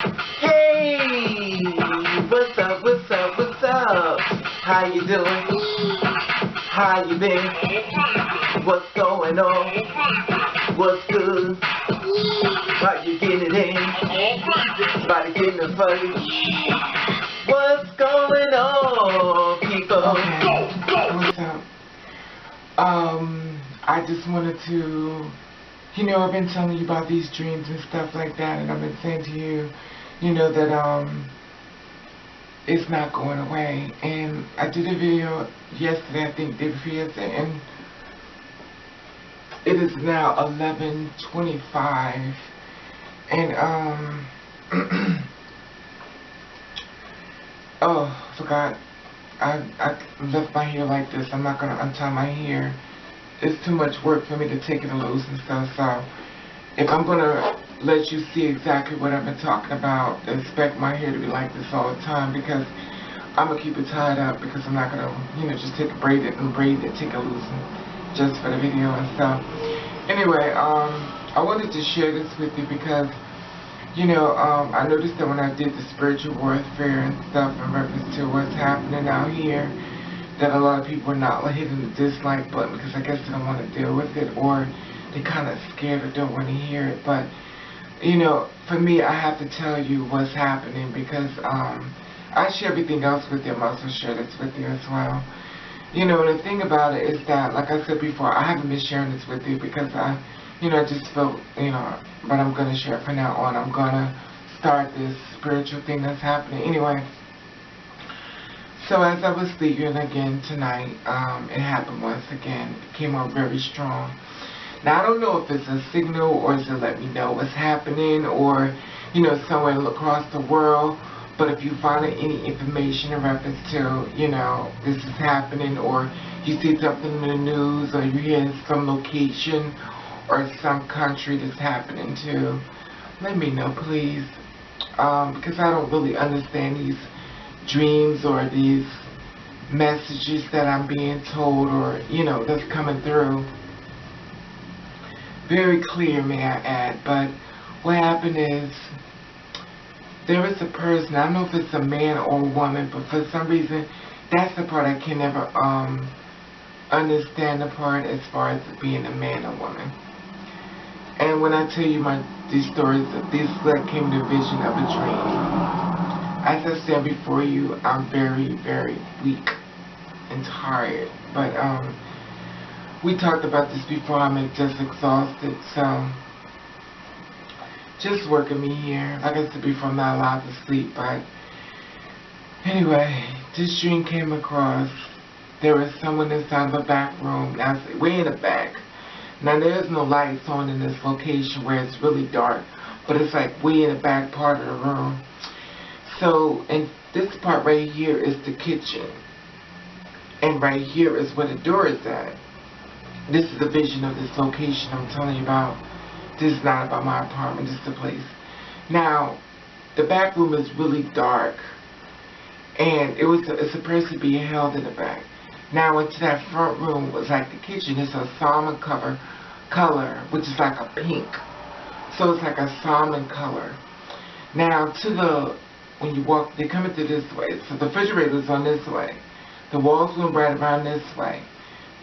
Hey, what's up, what's up, what's up? How you doing? How you been? What's going on? What's good? How you getting it in? Body getting it funny? What's going on, people? Okay, what's up? I just wanted to, I've been telling you about these dreams and stuff like that, and I've been saying to you, that, it's not going away. And I did a video yesterday, I think, day before yesterday, and it is now 11:25, and, oh, I forgot. I left my hair like this. I'm not going to untie my hair. It's too much work for me to take it loose and stuff. So if I'm going to let you see exactly what I've been talking about, expect my hair to be like this all the time, because I'm going to keep it tied up, because I'm not going to, just take a braid it, take it loose just for the video and stuff. Anyway, I wanted to share this with you because I noticed that when I did the spiritual warfare and stuff in reference to what's happening out here, that a lot of people are not hitting the dislike button because I guess they don't want to deal with it, or they're kind of scared or don't want to hear it. But, for me, I have to tell you what's happening, because I share everything else with you. I'm also share this with you as well. The thing about it is that, like I said before, I haven't been sharing this with you because I just felt, but I'm going to share it from now on. I'm going to start this spiritual thing that's happening. Anyway, so as I was sleeping again tonight, it happened once again. It came out very strong. Now, I don't know if it's a signal, or is it let me know what's happening, or, somewhere across the world. But if you find any information in reference to, this is happening, or you see something in the news, or you hear some location or some country that's happening to, let me know, please. Because I don't really understand these dreams or these messages that I'm being told, or, that's coming through. Very clear, may I add. But what happened is, there is a person, I don't know if it's a man or a woman, but for some reason, that's the part I can never understand, the part as far as being a man or woman. And when I tell you these stories, this came to a vision of a dream. As I said before you, I'm very, very weak and tired. But we talked about this before. I'm just exhausted, so just working me here. Like I said before, I'm not allowed to sleep. But anyway, this dream came across. There was someone inside of a back room. Now, way in the back. Now, there's no lights on in this location where it's really dark, but it's like way in the back part of the room. So, and this part right here is the kitchen. And right here is where the door is at. This is the vision of this location I'm telling you about. This is not about my apartment, this is the place. Now, the back room is really dark, and it's supposed to be held in the back. Now, into that front room was like the kitchen. It's a salmon color, which is like a pink. So it's like a salmon color. Now, when you walk, they come into this way. So the refrigerator was on this way. The walls went right around this way.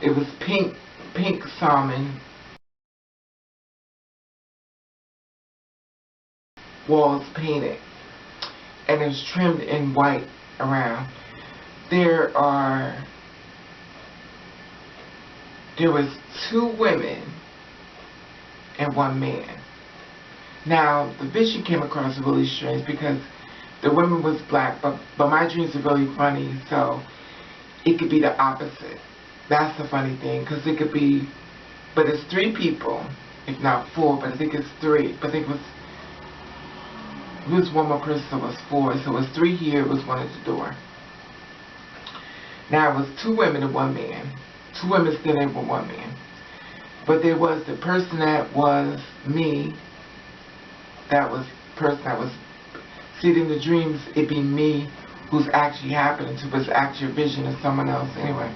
It was pink salmon. Walls painted, and it was trimmed in white around. There was 2 women and 1 man. Now, the vision came across really strange because the woman was black, but my dreams are really funny, so it could be the opposite. That's the funny thing, because it could be, but it's 3 people, if not 4, but I think it's 3. But I think it was one more person, so it was 4. So it was 3 here, it was 1 at the door. Now, it was 2 women and 1 man. 2 women standing with 1 man. But there was the person that was me, that was the person that was, see, in the dreams, it'd be me who's actually happening to, but it's actually a vision of someone else anyway.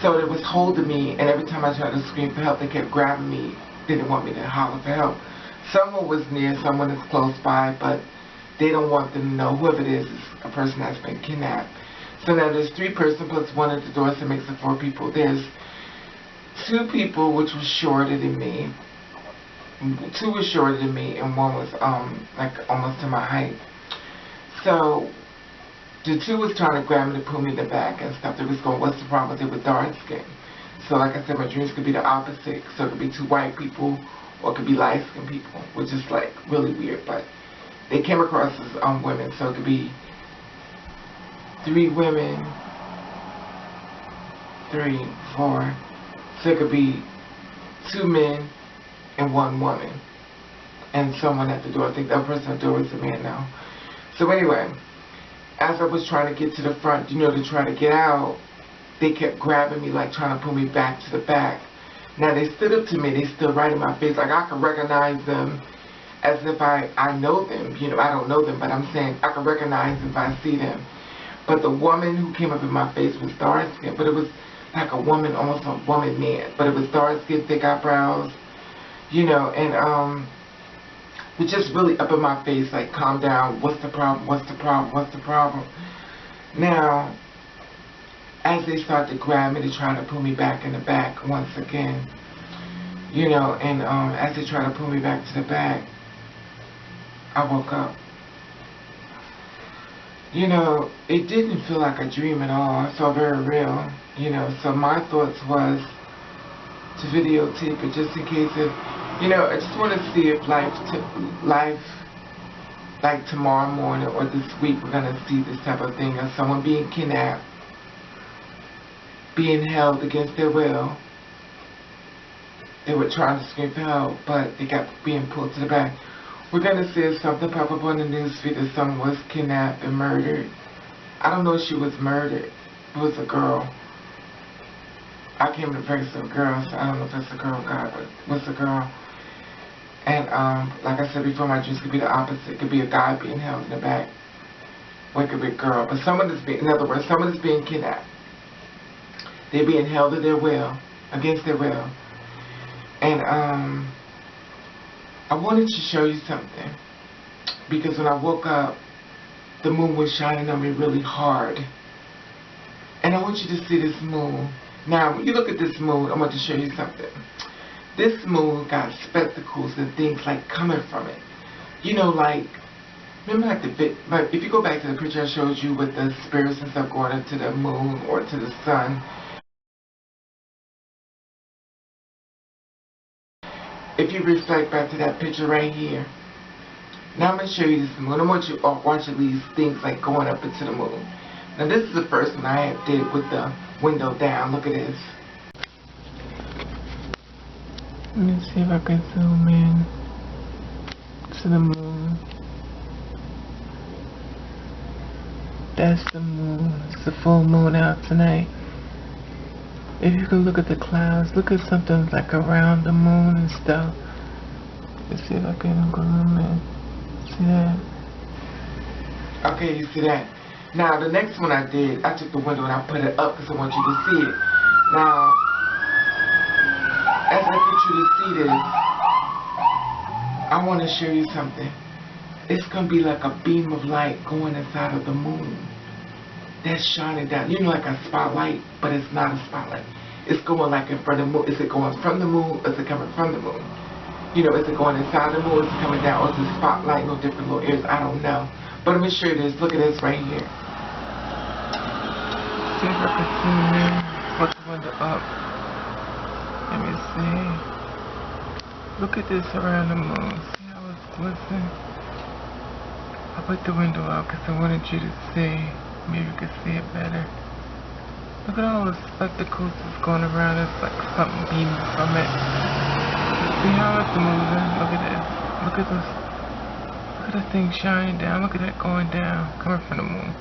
So it was holding me, and every time I tried to scream for help, they kept grabbing me. They didn't want me to holler for help. Someone was near, someone is close by, but they don't want them to know. Whoever it is a person that's been kidnapped. So now there's 3 persons plus 1 at the door, so it makes it 4 people. There's 2 people which was shorter than me. 2 was shorter than me, and 1 was like almost to my height. So the 2 was trying to grab me to pull me in the back and stuff. They was going, what's the problem? They were dark skinned. So like I said, my dreams could be the opposite. So it could be 2 white people, or it could be light skinned people, which is like really weird. But they came across as women, so it could be 3 women, 3, 4. So it could be 2 men and 1 woman, and someone at the door. I think that person at the door was a man now. So anyway, as I was trying to get to the front, you know, to try to get out, they kept grabbing me, like trying to pull me back to the back. Now they stood up to me, they stood right in my face, like I could recognize them as if I know them. You know, I don't know them, but I'm saying I could recognize them if I see them. But the woman who came up in my face was dark skinned, but it was like a woman, almost a woman man, but it was dark skinned, thick eyebrows, you know, and was just really up in my face, like, calm down, what's the problem, what's the problem, what's the problem? Now, as they started to grab me to try to pull me back in the back once again, you know, and as they tried to pull me back to the back, I woke up. You know, it didn't feel like a dream at all. I felt very real, you know, so my thoughts was to videotape it just in case if, you know, I just want to see if life, like tomorrow morning or this week, we're going to see this type of thing of someone being kidnapped, being held against their will. They were trying to scream for help, but they got being pulled to the back. We're going to see if something pop up on the news feed that someone was kidnapped and murdered. I don't know if she was murdered. It was a girl. I came in the face of a girl, so I don't know if that's a girl or guy, but it was a girl. And like I said before, my dreams could be the opposite. It could be a guy being held in the back, or it could be a girl. But someone is being, in other words, someone is being kidnapped. They're being held to their will, against their will. And I wanted to show you something, because when I woke up, the moon was shining on me really hard. And I want you to see this moon. Now, when you look at this moon, I want to show you something. This moon got spectacles and things like coming from it. You know, like, remember like if you go back to the picture I showed you with the spirits and stuff going into the moon or to the sun. If you reflect back to that picture right here. Now I'm going to show you this moon. I want you to watch these things like going up into the moon. Now this is the first one I did with the window down. Look at this. Let me see if I can zoom in to the moon. That's the moon. It's the full moon out tonight. If you can look at the clouds, look at something like around the moon and stuff. Let's see if I can zoom in. See that? Okay, you see that? Now the next one I did, I took the window and I put it up because I want you to see it. Now, as I get you to see this, I want to show you something. It's going to be like a beam of light going inside of the moon. That's shining down. You know, like a spotlight, but it's not a spotlight. It's going like in front of the moon. Is it going from the moon or is it coming from the moon? You know, is it going inside the moon, is it coming down, or is it spotlight, no different little areas? I don't know. But let me show you this. Look at this right here. See if I can zoom in. Put the window up. Let me see. Look at this around the moon. See how it's glistening? I put the window up because I wanted you to see. Maybe you can see it better. Look at all the spectacles that's going around. It's like something beaming from it. See how it's moving? Look at this. Look at this. Look at the thing shining down. Look at that going down. Coming from the moon.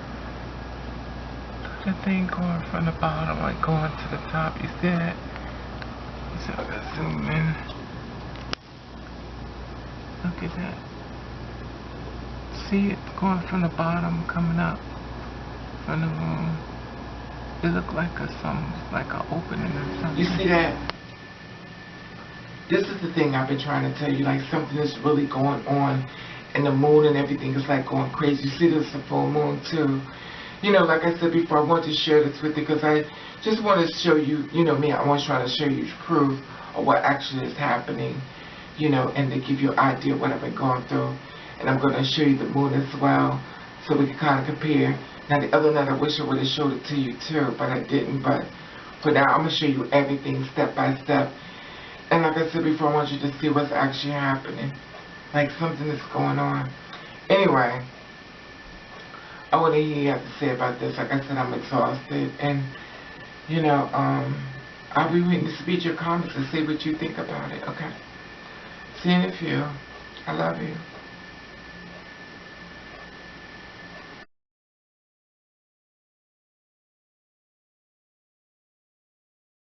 Look at the thing going from the bottom, like going to the top. You see that? So I gotta zoom in. Look at that. See, it's going from the bottom, coming up from the moon. It looked like like an opening or something. You see that? This is the thing I've been trying to tell you, like something is really going on and the moon and everything is like going crazy. You see, there's a full moon too. You know, like I said before, I want to share this with you because I just want to show you, you know me, I was trying to show you proof of what actually is happening, you know, and to give you an idea of what I've been going through. And I'm going to show you the moon as well, so we can kind of compare. Now, the other night, I wish I would have showed it to you too, but I didn't. But for now, I'm going to show you everything step by step. And like I said before, I want you to see what's actually happening. Like something is going on. Anyway, I want to hear you have to say about this. Like I said, I'm exhausted. And, you know, I'll be waiting to read your comments and see what you think about it, okay? See you in a few. I love you.